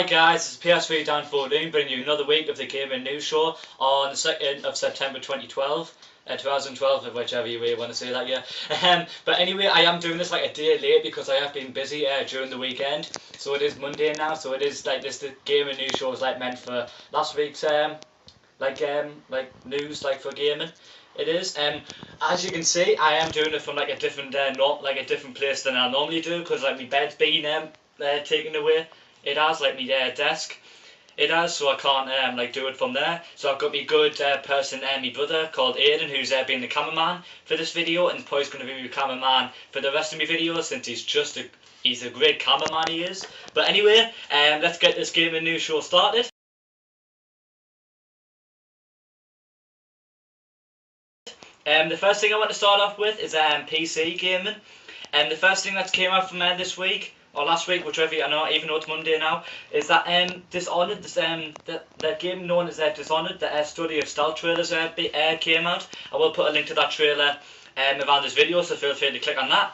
Hi guys, it's PS3 Dan 14 bringing you another week of the Gaming News Show on the 2nd of September 2012. 2012, whichever you want to say that, yeah. But anyway, I am doing this like a day late because I have been busy during the weekend. So it is Monday now, so it is like the Gaming News Show is like meant for last week's like news like for gaming. It is. As you can see, I am doing it from like a different different place than I normally do because like my bed's been taken away. It has, like, my desk. It has, so I can't like do it from there. So I've got my good person, my brother called Aidan, who's been the cameraman for this video, and probably going to be my cameraman for the rest of my videos since he's a great cameraman, he is. But anyway, let's get this gaming news show started. The first thing I want to start off with is PC gaming. The first thing that came out from this week, or last week, whichever, I know, even though it's Monday now, is that Dishonored, the game known as Dishonored, the study of stealth trailers came out. I will put a link to that trailer around this video, so feel free to click on that.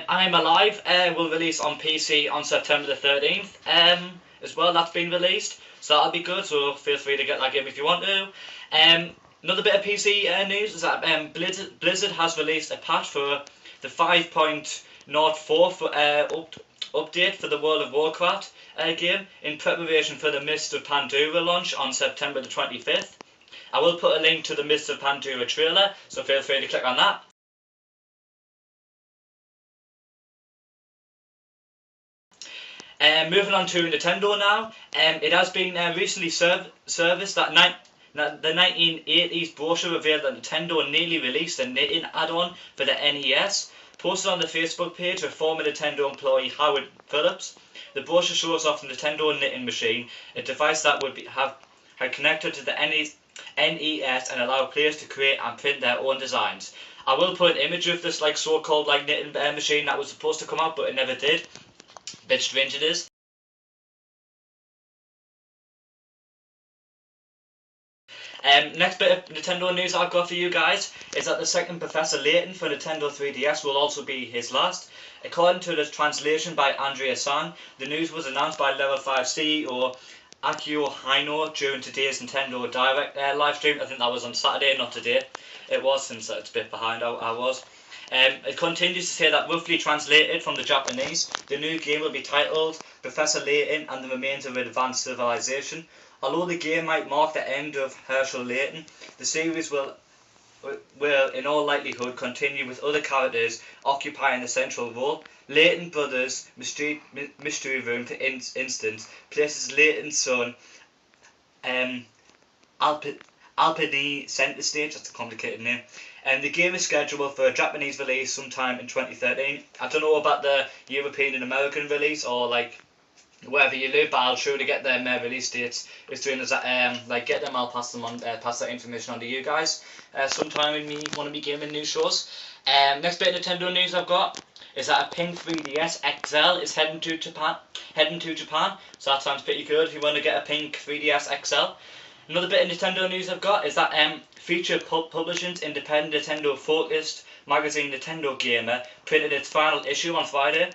I'm Alive will release on PC on September the 13th as well. That's been released, so that'll be good, so feel free to get that game if you want to. Another bit of PC news is that Blizzard has released a patch for the 5.04 update for the World of Warcraft game in preparation for the Mists of Pandaria launch on September the 25th. I will put a link to the Mists of Pandaria trailer, so feel free to click on that. Moving on to Nintendo now, it has been recently serviced that the 1980s brochure revealed that Nintendo nearly released a knitting add-on for the NES. Posted on the Facebook page of former Nintendo employee Howard Phillips, the brochure shows off the Nintendo knitting machine, a device that would have connected to the NES and allow players to create and print their own designs. I will put an image of this like so-called like knitting machine that was supposed to come out, but it never did. Bit strange it is. Next bit of Nintendo news I've got for you guys is that the second Professor Layton for Nintendo 3DS will also be his last. According to the translation by Andrea San, the news was announced by Level 5 CEO Akio Hino during today's Nintendo Direct live stream. I think that was on Saturday, not today. It was, since it's a bit behind I was. It continues to say that roughly translated from the Japanese, the new game will be titled Professor Layton and the Remains of Advanced Civilization. Although the game might mark the end of Herschel Layton, the series will in all likelihood continue with other characters occupying a central role. Layton Brothers Mystery Room, for instance, places Layton's son Alpine Center Stage. That's a complicated name. The game is scheduled for a Japanese release sometime in 2013. I don't know about the European and American release, or like wherever you live, but I'll surely get them release dates as soon as I get them. I'll pass them on, pass that information on to you guys sometime in one of my gaming news shows. Next bit of Nintendo news I've got is that a pink 3DS XL is heading to Japan. So that sounds pretty good if you want to get a pink 3DS XL. Another bit of Nintendo news I've got is that Future Publishing's independent Nintendo-focused magazine Nintendo Gamer printed its final issue on Friday.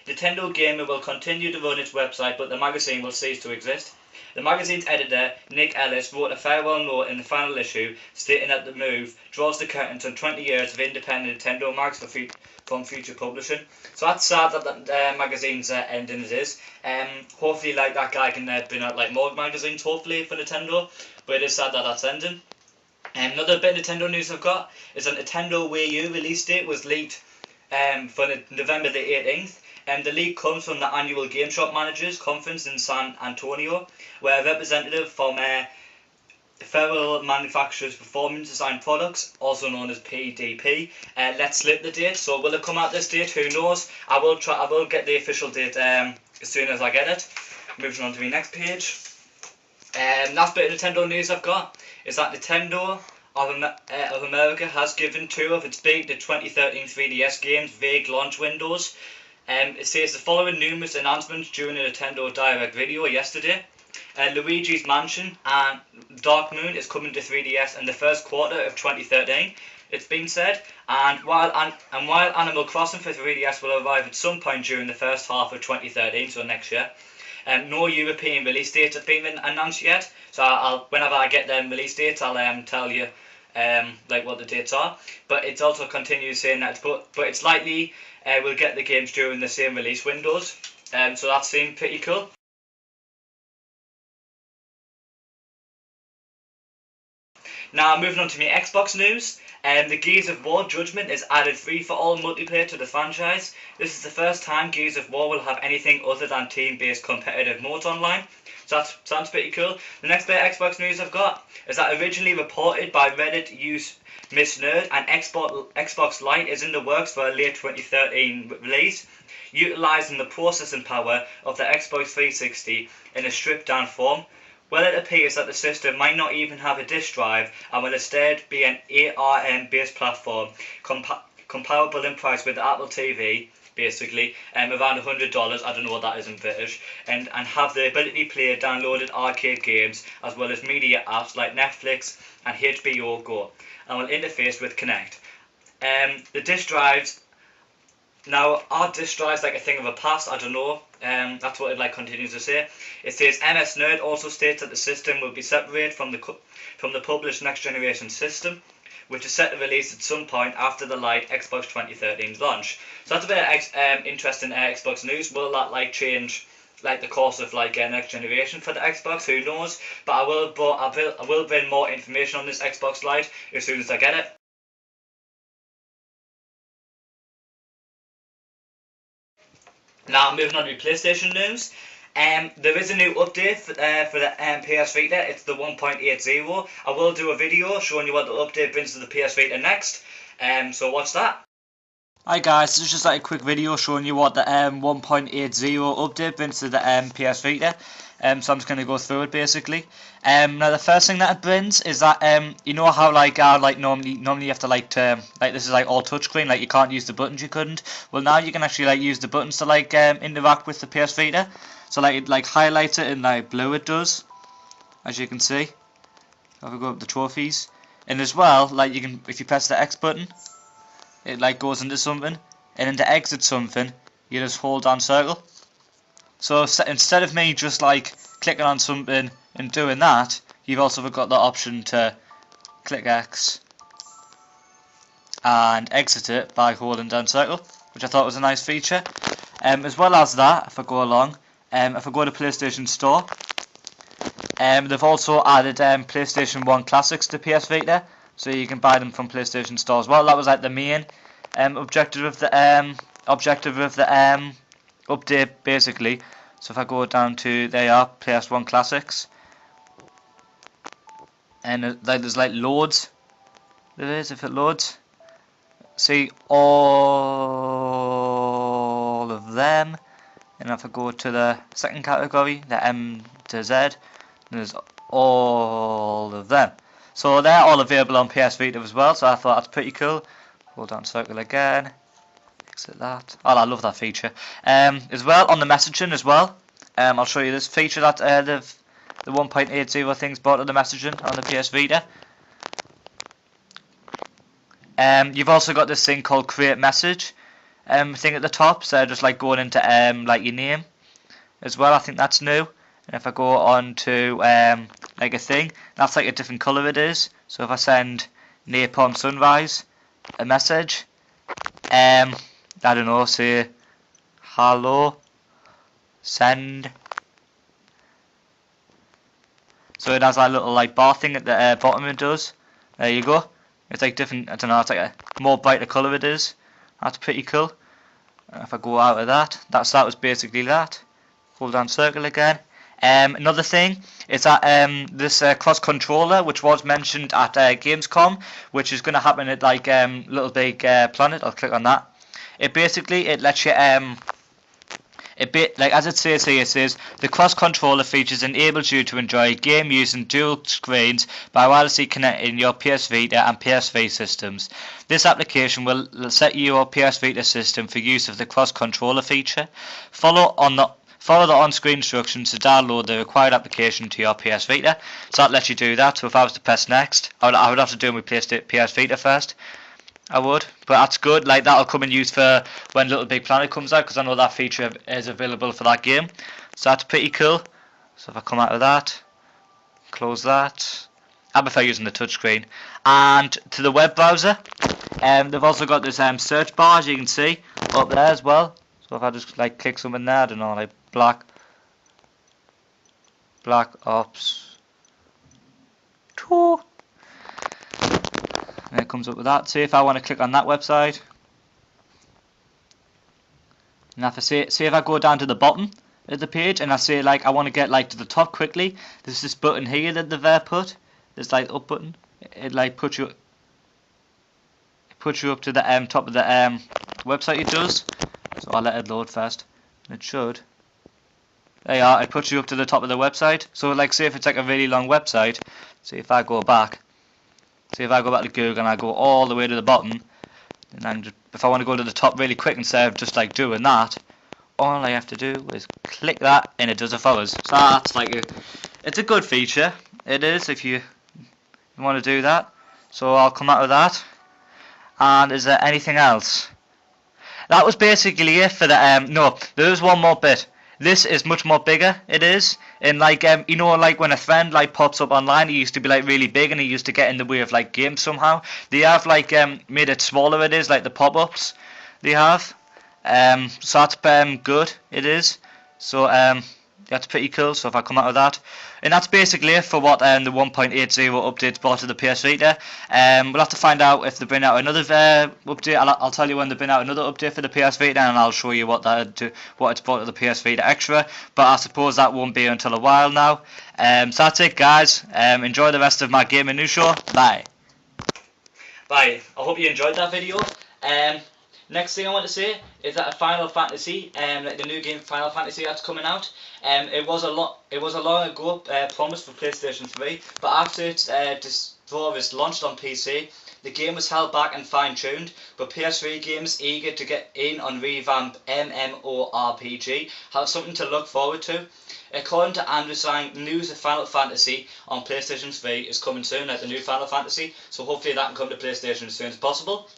Nintendo Gamer will continue to run its website, but the magazine will cease to exist. The magazine's editor, Nick Ellis, wrote a farewell note in the final issue, stating that the move draws the curtains on 20 years of independent Nintendo mags from Future Publishing. So that's sad that that magazine's ending it is. Hopefully, like, that guy can bring out like more magazines, hopefully, for Nintendo. But it is sad that that's ending. Another bit of Nintendo news I've got is that Nintendo Wii U release date was leaked for November the 18th. The leak comes from the annual Game Shop Managers Conference in San Antonio, where a representative from Federal Manufacturers Performance Design Products, also known as PDP, let slip the date. So will it come out this date? Who knows? I will get the official date as soon as I get it. Moving on to my next page. Last bit of Nintendo news I've got is that Nintendo of America has given two of its the 2013 3DS games vague launch windows. It says the following numerous announcements during a Nintendo Direct video yesterday. Luigi's Mansion and Dark Moon is coming to 3DS in the first quarter of 2013, it's been said, and while Animal Crossing for 3DS will arrive at some point during the first half of 2013, so next year, No European release dates have been announced yet, so whenever I get them release dates, I'll tell you like what the dates are. But it's also continues saying that, but it's likely we'll get the games during the same release windows. So that seemed pretty cool. Now moving on to my Xbox news. The Gears of War Judgment is added free for all multiplayer to the franchise. This is the first time Gears of War will have anything other than team-based competitive modes online. So that sounds pretty cool. The next bit of Xbox news I've got is that originally reported by Reddit use Miss Nerd, and Xbox Lite is in the works for a late 2013 release, utilising the processing power of the Xbox 360 in a stripped-down form. Well, it appears that the system might not even have a disk drive and will instead be an ARM-based platform comparable in price with the Apple TV, basically, around $100, I don't know what that is in British, and have the ability to play downloaded arcade games as well as media apps like Netflix and HBO Go, and will interface with Kinect. The disk drives, now are disk drives like a thing of the past? I don't know. That's what it continues to say. It says MS Nerd also states that the system will be separated from the published next generation system, which is set to release at some point after the Lite Xbox 2013's launch. So that's a bit of interesting Xbox news. Will that change the course of next generation for the Xbox? Who knows? But I will bring more information on this Xbox Lite as soon as I get it. Now moving on to PlayStation news. There is a new update for the PS Vita. It's the 1.80. I will do a video showing you what the update brings to the PS Vita next. So watch that. Hi guys, this is just a quick video showing you what the 1.80 update brings to the PS Vita. So I'm just going to go through it basically. Now the first thing that it brings is that you know how normally you have to this is all touchscreen, you can't use the buttons, you couldn't. Well, now you can actually use the buttons to interact with the PS Vita. So it highlights it in blue, it does, as you can see. If we go up the trophies, and as well you can, if you press the X button, it goes into something, and then to exit something you just hold down circle. So instead of me just clicking on something and doing that, you've also got the option to click X and exit it by holding down circle, which I thought was a nice feature. As well as that, if I go along, if I go to PlayStation Store, they've also added PlayStation 1 Classics to PS Vita, so you can buy them from PlayStation Store as well. That was the main objective of the update basically. So if I go down to, there you are, PS1 Classics, and there's loads. There is, if it loads. See all of them, and if I go to the second category, the M to Z, there's all of them. So they're all available on PS Vita as well. So I thought that's pretty cool. Hold down circle again. Exit that. Oh, I love that feature. As well on the messaging as well. I'll show you this feature that the 1.80 thing's brought to the messaging on the PS Vita. You've also got this thing called Create Message thing at the top. So just going into your name as well. I think that's new. And if I go on to a thing, that's a different colour it is. So if I send Napalm Sunrise a message, I don't know, say hello, send. So it has that little bar thing at the bottom, it does. There you go. It's different, I don't know, it's a more brighter colour it is. That's pretty cool. If I go out of that, that was basically that. Hold down circle again. Another thing is that this cross controller, which was mentioned at Gamescom, which is going to happen at Little Big Planet. I'll click on that. It basically lets you as it says here, it says the cross controller features enables you to enjoy a game using dual screens by wirelessly connecting your PS Vita and PSV systems. This application will set your PS Vita system for use of the cross controller feature. Follow the on-screen instructions to download the required application to your PS Vita. So that lets you do that. So if I was to press next, I would have to do it with PS Vita first. I would, but that's good. Like that'll come in use for when Little Big Planet comes out, because I know that feature is available for that game. So that's pretty cool. So if I come out of that, close that. I prefer using the touchscreen. And to the web browser, they've also got this search bar, as you can see up there as well. So if I just like click something there, I don't know, like Black Ops 2. And it comes up with that. See if I want to click on that website. And if I say if I go down to the bottom of the page and I say like I want to get like to the top quickly, there's this button here that they've put. This like up button. It like puts you up to the top of the website. It does. So I'll let it load first. And it should. There you are. It puts you up to the top of the website. So like say if it's like a really long website. See if I go back. See if I go back to Google and I go all the way to the bottom, and then if I want to go to the top really quick instead of just like doing that, all I have to do is click that and it does it for us. So that's like it's a good feature. It is if you want to do that. So I'll come out of that. And is there anything else? That was basically it for the no, there is one more bit. This is much more bigger, it is, and like you know, like when a friend like pops up online, he used to be like really big and he used to get in the way of like games somehow. They have like made it smaller, it is, like the pop-ups they have, so that's good, it is, so that's pretty cool. So if I come out of that, and that's basically it for what the 1.80 update's brought to the PS Vita. We'll have to find out if they bring out another update. I'll tell you when they bring out another update for the PS Vita, and I'll show you what it's brought to the PS Vita extra. But I suppose that won't be until a while now. So that's it, guys. Enjoy the rest of my gaming news show. Bye. Bye. I hope you enjoyed that video. Next thing I want to say is that Final Fantasy, like the new game Final Fantasy that's coming out, it was a long ago promised for PlayStation 3, but after its was launched on PC, the game was held back and fine-tuned. But PS3 games eager to get in on revamped MMORPG have something to look forward to. According to Andrew Sang, news of Final Fantasy on PlayStation 3 is coming soon, like the new Final Fantasy, so hopefully that can come to PlayStation as soon as possible.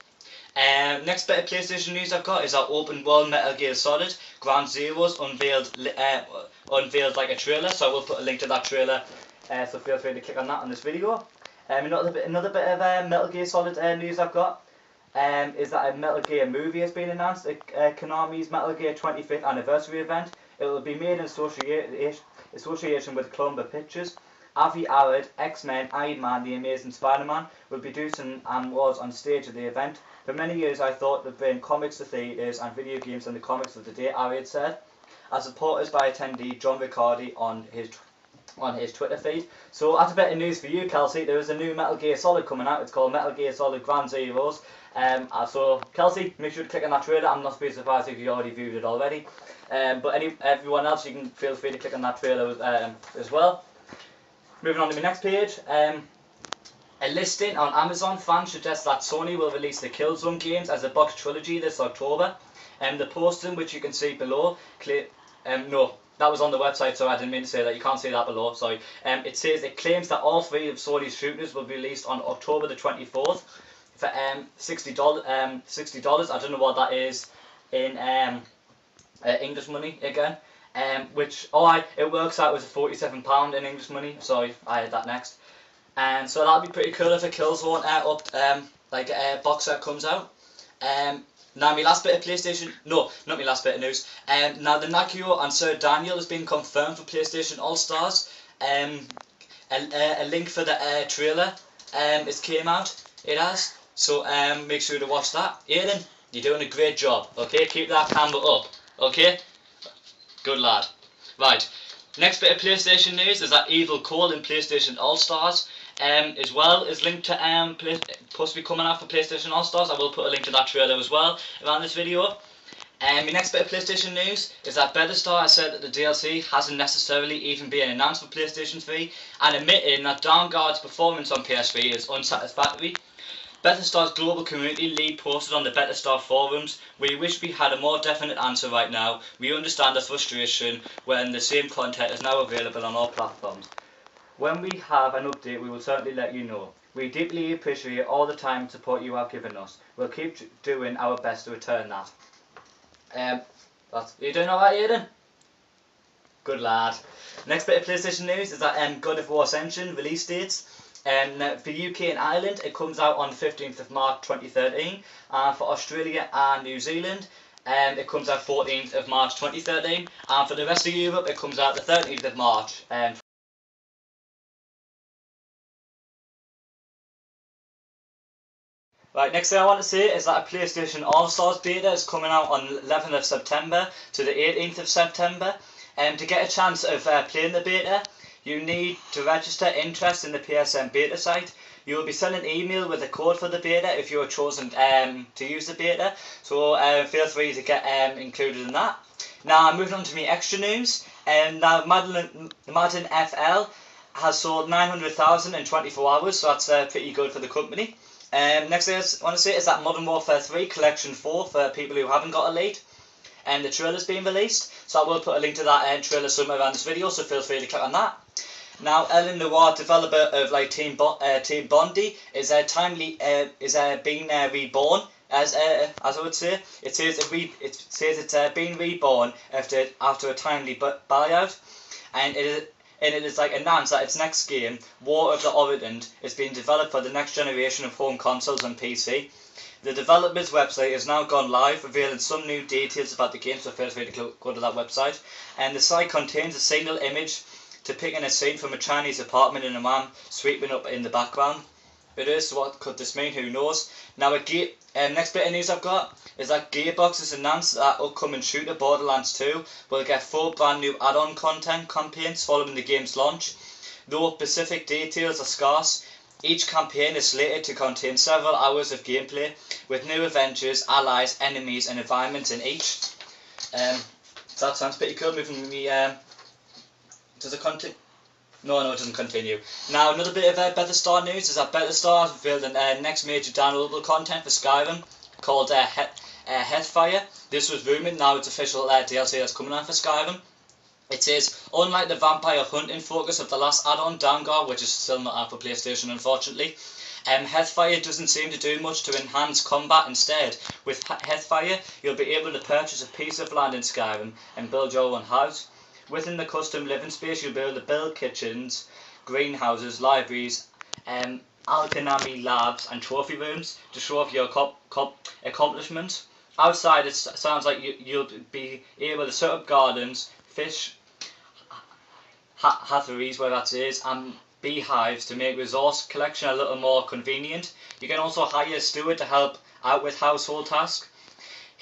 Next bit of PlayStation news I've got is our open world Metal Gear Solid Ground Zeroes unveiled like a trailer, so I will put a link to that trailer, so feel free to click on that on this video. Another bit of Metal Gear Solid news I've got is that a Metal Gear movie has been announced at Konami's Metal Gear 25th anniversary event. It will be made in association with Columbia Pictures. Avi Arad, X-Men, Iron Man, The Amazing Spider-Man will be producing and was on stage at the event. For many years I thought they'd bring comics to theatres and video games and the comics of the day, Arad said, as reported by attendee John Riccardi on his Twitter feed. So that's a bit of news for you, Kelsey. There is a new Metal Gear Solid coming out. It's called Metal Gear Solid Ground Zeroes. So Kelsey, make sure to click on that trailer. I'm not surprised if you already viewed it already. But everyone else, you can feel free to click on that trailer as well. Moving on to my next page. A listing on Amazon, fans suggest that Sony will release the Killzone games as a box trilogy this October. The posting, which you can see below, no, that was on the website, so I didn't mean to say that. You can't see that below, sorry. It claims that all three of Sony's shooters will be released on October the 24th for $60. I don't know what that is in English money again. It works out as £47 in English money. Sorry, I had that next. And so that'd be pretty cool if a Killzone like a box set comes out. Now my last bit of PlayStation, no, not my last bit of news. Now the Nakio and Sir Daniel has been confirmed for PlayStation All Stars. A link for the trailer it came out. It has. So make sure to watch that. Aiden, you're doing a great job. Okay, keep that camera up. Okay, good lad. Right. Next bit of PlayStation news is that Evil Cole in PlayStation All Stars. As well is linked to supposed to be coming out for PlayStation All Stars. I will put a link to that trailer as well around this video. My next bit of PlayStation news is that Bethesda has said that the DLC hasn't necessarily even been announced for PlayStation 3 and admitting that Dawnguard's performance on PS3 is unsatisfactory. Bethesda's global community lead posted on the Bethesda forums, "We wish we had a more definite answer right now. We understand the frustration when the same content is now available on all platforms." When we have an update, we will certainly let you know. We deeply appreciate all the time and support you have given us. We'll keep doing our best to return that. You doing alright, Aiden? Good lad. Next bit of PlayStation news is that God of War Ascension release dates. For UK and Ireland, it comes out on the 15th of March 2013. For Australia and New Zealand, it comes out 14th of March 2013. And for the rest of Europe, it comes out the 13th of March. Right, next thing I want to say is that a PlayStation All-Stars beta is coming out on 11th of September to the 18th of September. To get a chance of playing the beta, you need to register interest in the PSN beta site. You will be sent an email with a code for the beta if you are chosen to use the beta, so feel free to get included in that. Now, moving on to me extra news, now Madden FL has sold 900,000 in 24 hours, so that's pretty good for the company. Next thing I want to say is that Modern Warfare 3 Collection 4 for people who haven't got Elite. The trailer's been released, so I will put a link to that trailer somewhere around this video, so feel free to click on that. Now, Ellen Noir, developer of Team Bondi, is being reborn, as I would say. It says it's been reborn after a timely buyout, and it is announced that its next game, War of the Orient, is being developed for the next generation of home consoles and PC. The developer's website has now gone live, revealing some new details about the game, so feel free to go to that website. And the site contains a single image depicting a scene from a Chinese apartment and a man sweeping up in the background. It is, so what could this mean? Who knows? Now, next bit of news I've got is that Gearbox has announced that upcoming shooter Borderlands 2 will get 4 brand new add-on content campaigns following the game's launch. Though specific details are scarce, each campaign is slated to contain several hours of gameplay, with new adventures, allies, enemies and environments in each. So that sounds pretty cool. Moving me, does it continue? No, it doesn't continue. Now, another bit of Bethesda news is that Bethesda has revealed the next major downloadable content for Skyrim, called Heathfire. This was rumoured, now it's official DLC that's coming out for Skyrim. It says, unlike the vampire hunting focus of the last add-on, Dawnguard, which is still not out for PlayStation unfortunately, Heathfire doesn't seem to do much to enhance combat. Instead, with Heathfire, you'll be able to purchase a piece of land in Skyrim and build your own house. Within the custom living space, you'll be able to build kitchens, greenhouses, libraries, alchemy labs and trophy rooms to show off your accomplishments. Outside, it sounds like you'll be able to set up gardens, fish hatcheries, where that is, and beehives to make resource collection a little more convenient. You can also hire a steward to help out with household tasks.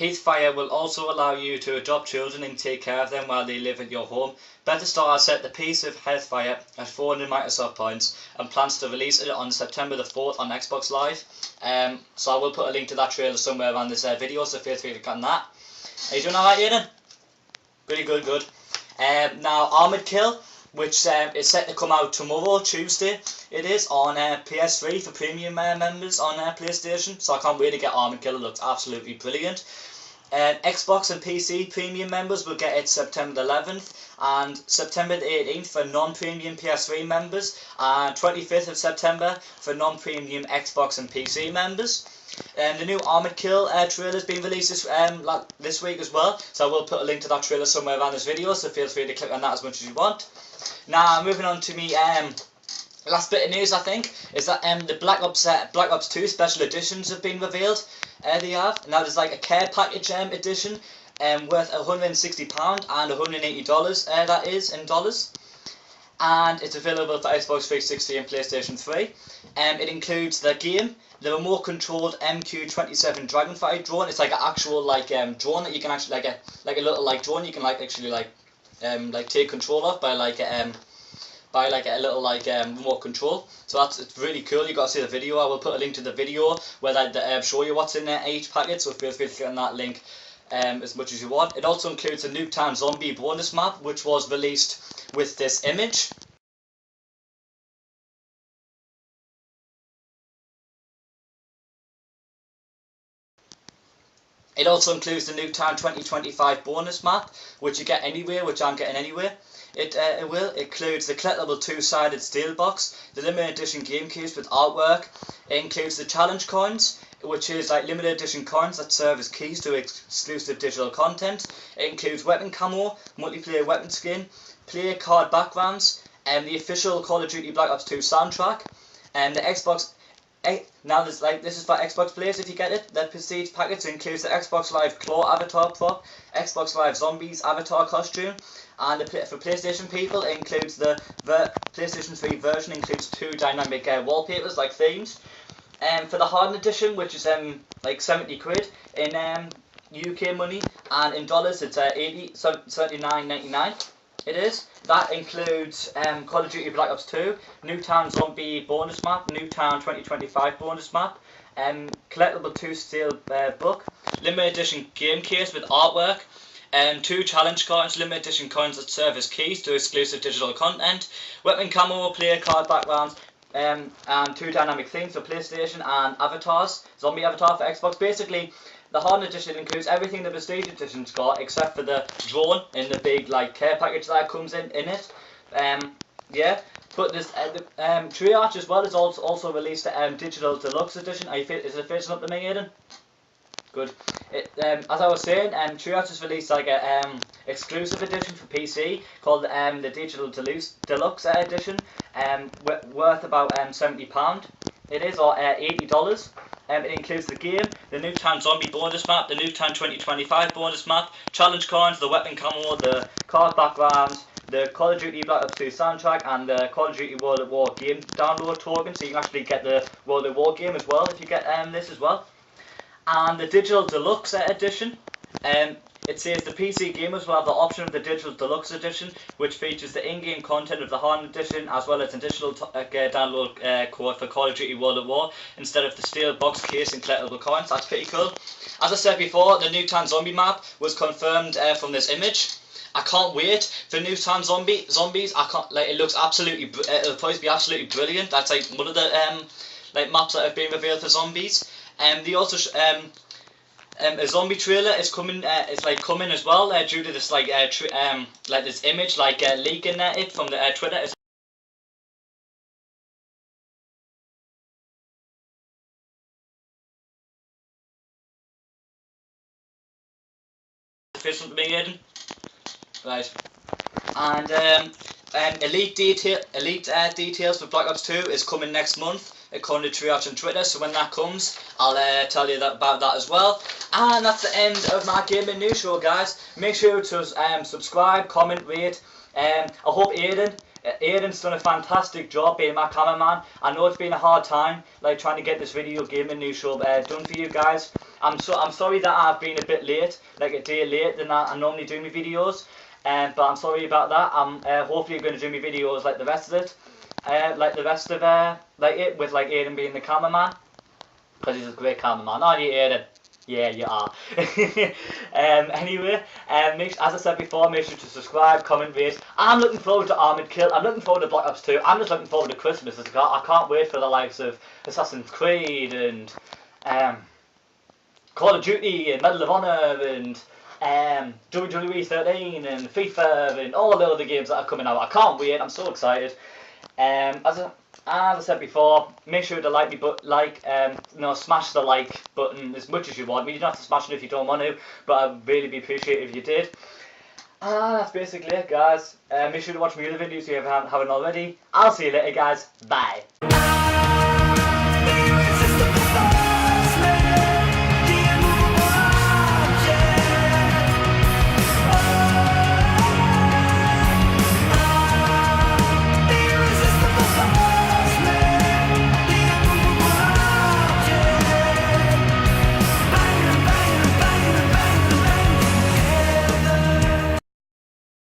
Heathfire will also allow you to adopt children and take care of them while they live at your home. Bethesda has set the piece of Heathfire at 400 Microsoft points and plans to release it on September the 4th on Xbox Live. So I will put a link to that trailer somewhere around this video, so feel free to click on that. Are you doing alright, Aiden? Pretty good. Now, Armored Kill, which is set to come out tomorrow, Tuesday, it is, on PS3 for premium members on PlayStation, so I can't wait to get Armored Kill. It looks absolutely brilliant. Xbox and PC premium members will get it September the 11th, and September the 18th for non-premium PS3 members, and 25th of September for non-premium Xbox and PC members. The new Armored Kill trailer has been released this week as well, so I will put a link to that trailer somewhere around this video, so feel free to click on that as much as you want. Now, moving on to me last bit of news, I think, is that the Black Ops 2 special editions have been revealed. They have. Now, there's like a care package edition worth £160 and $180, that is, in dollars. And it's available for Xbox 360 and PlayStation 3. It includes the game, the remote-controlled MQ-27 Dragonfly drone. It's like an actual drone that you can actually like a little drone you can actually take control of by a little remote control. So it's really cool. You got to see the video. I will put a link to the video where they show you what's in each packet. So feel free to click on that link as much as you want. It also includes a Nuketown Zombie bonus map, which was released with this image. It also includes the Nuketown 2025 bonus map, which you get anywhere, which I'm getting anywhere. It will includes the collectible two-sided steel box, the limited edition game case with artwork. It includes the challenge coins, which is like limited edition coins that serve as keys to exclusive digital content. It includes weapon camo, multiplayer weapon skin, player card backgrounds, and the official Call of Duty Black Ops 2 soundtrack, and the Xbox. Now this is for Xbox players if you get it. The Prestige package includes the Xbox Live Claw avatar prop, Xbox Live Zombies avatar costume, and for PlayStation people it includes the PlayStation 3 version includes 2 dynamic wallpapers like themes. For the Hardened Edition, which is like 70 quid in UK money, and in dollars it's 79.99. It is. That includes Call of Duty Black Ops 2, Newtown Zombie bonus map, Newtown 2025 bonus map, collectible 2 steel book, limited edition game case with artwork, 2 challenge cards, limited edition coins that serve as keys to exclusive digital content, weapon camo, player card backgrounds, and 2 dynamic themes for PlayStation and avatars, zombie avatar for Xbox. Basically, the Hardened Edition includes everything the Prestige Edition's got except for the drone in the big like care package that comes in it. Yeah, but there's the Triarch as well has also released a digital deluxe edition. Is it facing up to me, Aiden? Good. As I was saying, Triarch has released like a exclusive edition for PC called the digital deluxe edition, worth about £70. It is, or $80. It includes the game, the Newtown Zombie bonus map, the Newtown 2025 bonus map, challenge coins, the weapon camo, the card backgrounds, the Call of Duty Black Ops 2 soundtrack, and the Call of Duty World at War game download token, so you can actually get the World at War game as well if you get this as well. And the digital deluxe edition, it says the PC gamers will have the option of the digital deluxe edition, which features the in-game content of the Hardened Edition as well as an additional download code for Call of Duty World at War instead of the steel box case and collectible coins. That's pretty cool. As I said before, the Newtown Zombie map was confirmed from this image. I can't wait for Newtown Zombies. I can't it looks absolutely. It'll probably be absolutely brilliant. That's like one of the maps that have been revealed for zombies. They also a zombie trailer is coming. It's like coming as well due to this like this image leaking it from the Twitter. Something to me, Aiden. Right. And elite details for Black Ops 2 is coming next month, according to Triarch on Twitter. So when that comes, I'll tell you about that as well. And that's the end of my gaming news show, guys. Make sure to subscribe, comment, rate. I hope Aiden's done a fantastic job being my cameraman. I know it's been a hard time, trying to get this video gaming news show done for you guys. I'm sorry that I've been a bit late, like a day late than I normally do my videos. But I'm sorry about that. I'm hopefully going to do my videos like the rest of it, it with Aiden being the cameraman, because he's a great cameraman, aren't you, Aiden? Yeah, you are. Anyway, as I said before, make sure to subscribe, comment, rate. I'm looking forward to Armored Kill. I'm looking forward to Black Ops 2. I'm just looking forward to Christmas. I can't wait for the likes of Assassin's Creed and Call of Duty and Medal of Honor and WWE 13 and FIFA and all the other games that are coming out. I can't wait. I'm so excited. As I said before, make sure to smash the like button as much as you want. You don't have to smash it if you don't want to, but I'd really be appreciated if you did. That's basically it, guys. Make sure to watch my other videos if you haven't already. I'll see you later, guys. Bye.